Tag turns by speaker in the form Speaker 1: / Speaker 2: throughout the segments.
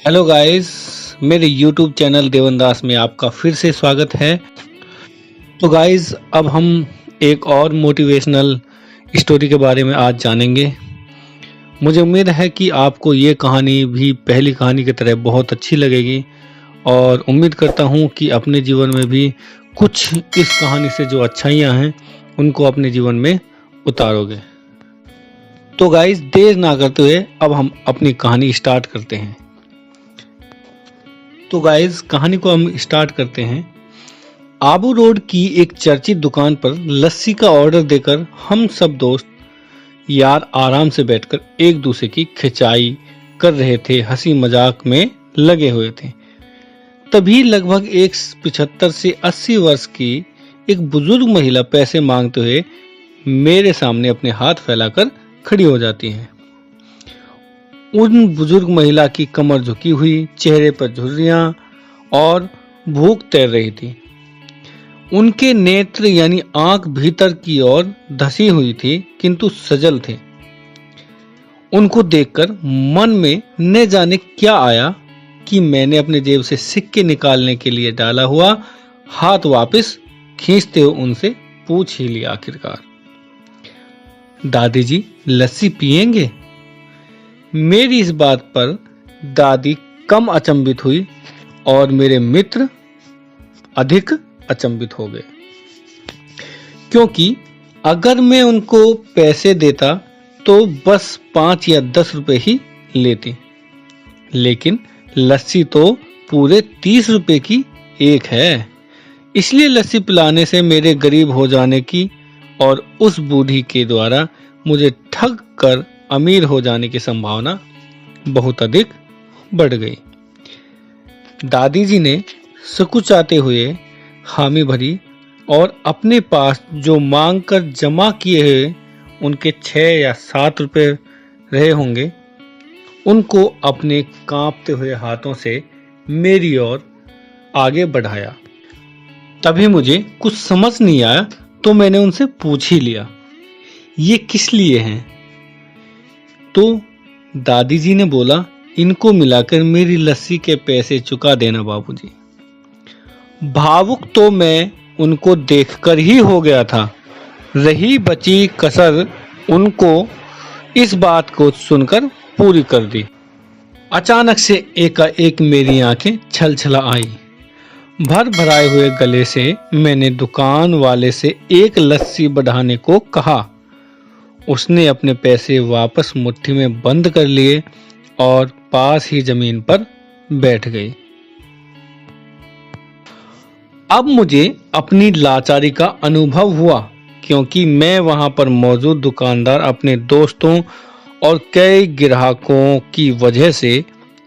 Speaker 1: Hello guys, मेरे YouTube channel देवनदास में आपका फिर से स्वागत है। तो गाइस, अब हम एक और मोटिवेशनल स्टोरी के बारे में आज जानेंगे। मुझे उम्मीद है कि आपको ये कहानी भी पहली कहानी की तरह बहुत अच्छी लगेगी और उम्मीद करता हूँ कि अपने जीवन में भी कुछ इस कहानी से जो अच्छाइयाँ हैं उनको अपने जीवन में उतारोगे। तो गाइस, देर ना करते हुए अब हम अपनी कहानी स्टार्ट करते हैं। तो गाइस, कहानी को हम स्टार्ट करते हैं। आबू रोड की एक चर्चित दुकान पर लस्सी का ऑर्डर देकर हम सब दोस्त यार आराम से बैठकर एक दूसरे की खिंचाई कर रहे थे, हंसी मजाक में लगे हुए थे। तभी लगभग 75 से 80 वर्ष की एक बुजुर्ग महिला पैसे मांगते हुए मेरे सामने अपने हाथ फैलाकर खड़ी हो जाती है। उन बुजुर्ग महिला की कमर झुकी हुई, चेहरे पर झुर्रियां और भूख तैर रही थी। उनके नेत्र यानी आंख भीतर की ओर धसी हुई थी, किंतु सजल थे। उनको देखकर मन में न जाने क्या आया कि मैंने अपने जेब से सिक्के निकालने के लिए डाला हुआ हाथ वापस खींचते हुए उनसे पूछ ही लिया आखिरकार, दादी जी लस्सी पिएंगे? मेरी इस बात पर दादी कम अचंभित हुई और मेरे मित्र अधिक अचंभित हो गए, क्योंकि अगर मैं उनको पैसे देता तो बस 5 या 10 रुपए ही लेती, लेकिन लस्सी तो पूरे 30 रुपए की एक है। इसलिए लस्सी पिलाने से मेरे गरीब हो जाने की और उस बूढ़ी के द्वारा मुझे ठग कर अमीर हो जाने की संभावना बहुत अधिक बढ़ गई। दादी जी ने सकुचाते हुए हामी भरी और अपने पास जो मांग कर जमा किए हुए उनके 6 या 7 रुपए रहे होंगे, उनको अपने कांपते हुए हाथों से मेरी ओर आगे बढ़ाया। तभी मुझे कुछ समझ नहीं आया तो मैंने उनसे पूछ ही लिया, ये किस लिए हैं? तो दादी जी ने बोला, इनको मिलाकर मेरी लस्सी के पैसे चुका देना बाबूजी। भावुक तो मैं उनको देखकर ही हो गया था, रही बची कसर उनको इस बात को सुनकर पूरी कर दी। अचानक से एकाएक मेरी आंखें छलछला आई। भर भराए हुए गले से मैंने दुकान वाले से एक लस्सी बढ़ाने को कहा। उसने अपने पैसे वापस मुट्ठी में बंद कर लिए और पास ही जमीन पर बैठ गई। अब मुझे अपनी लाचारी का अनुभव हुआ, क्योंकि मैं वहां पर मौजूद दुकानदार अपने दोस्तों और कई ग्राहकों की वजह से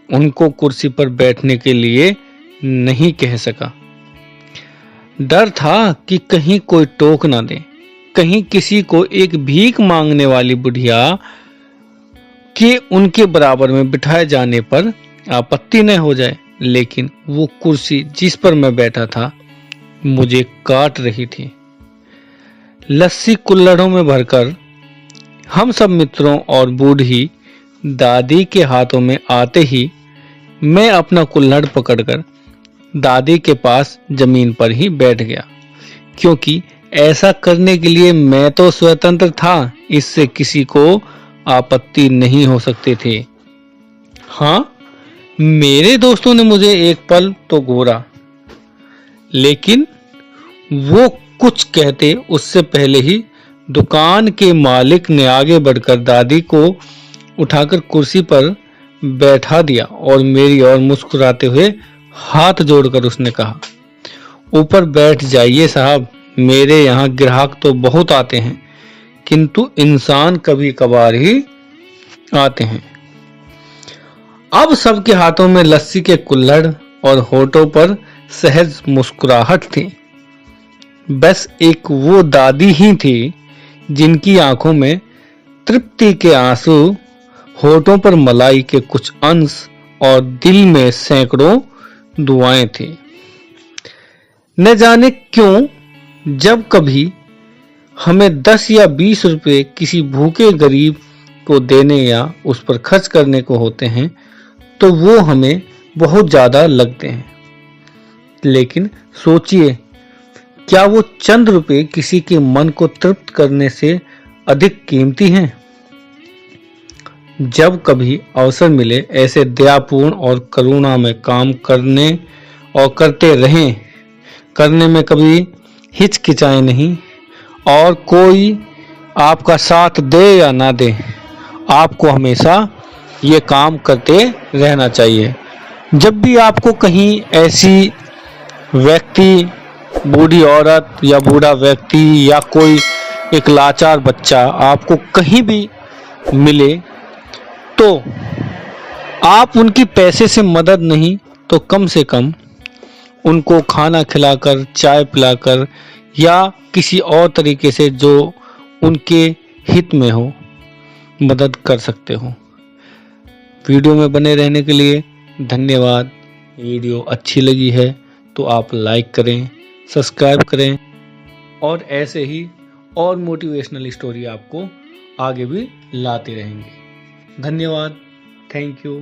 Speaker 1: उनको कुर्सी पर बैठने के लिए नहीं कह सका। डर था कि कहीं कोई टोक ना दे, कहीं किसी को एक भीख मांगने वाली बुढ़िया के उनके बराबर में बिठाए जाने पर आपत्ति न हो जाए। लेकिन वो कुर्सी जिस पर मैं बैठा था मुझे काट रही थी। लस्सी कुल्हड़ों में भरकर हम सब मित्रों और बूढ़ी दादी के हाथों में आते ही मैं अपना कुल्हड़ पकड़कर दादी के पास जमीन पर ही बैठ गया, क्योंकि ऐसा करने के लिए मैं तो स्वतंत्र था, इससे किसी को आपत्ति नहीं हो सकती थी। हाँ, मेरे दोस्तों ने मुझे एक पल तो घूरा, लेकिन वो कुछ कहते उससे पहले ही दुकान के मालिक ने आगे बढ़कर दादी को उठाकर कुर्सी पर बैठा दिया और मेरी ओर मुस्कुराते हुए हाथ जोड़कर उसने कहा, ऊपर बैठ जाइए साहब, मेरे यहाँ ग्राहक तो बहुत आते हैं, किंतु इंसान कभी कभार ही आते हैं। अब सबके हाथों में लस्सी के कुल्हड़ और होठों पर सहज मुस्कुराहट थी। बस एक वो दादी ही थी जिनकी आंखों में तृप्ति के आंसू, होठों पर मलाई के कुछ अंश और दिल में सैकड़ों दुआएं थी। न जाने क्यों जब कभी हमें 10 या 20 रुपए किसी भूखे गरीब को देने या उस पर खर्च करने को होते हैं तो वो हमें बहुत ज़्यादा लगते हैं, लेकिन सोचिए, क्या वो चंद रुपए किसी के मन को तृप्त करने से अधिक कीमती हैं? जब कभी अवसर मिले, ऐसे दयापूर्ण और करुणा में काम करने और करते रहें। करने में कभी हिचकिचाएं नहीं, और कोई आपका साथ दे या ना दे, आपको हमेशा ये काम करते रहना चाहिए। जब भी आपको कहीं ऐसी व्यक्ति, बूढ़ी औरत या बूढ़ा व्यक्ति या कोई एक लाचार बच्चा आपको कहीं भी मिले, तो आप उनकी पैसे से मदद नहीं तो कम से कम उनको खाना खिलाकर, चाय पिलाकर या किसी और तरीके से जो उनके हित में हो, मदद कर सकते हो। वीडियो में बने रहने के लिए धन्यवाद। वीडियो अच्छी लगी है तो आप लाइक करें, सब्सक्राइब करें, और ऐसे ही और मोटिवेशनल स्टोरी आपको आगे भी लाते रहेंगे। धन्यवाद। Thank you.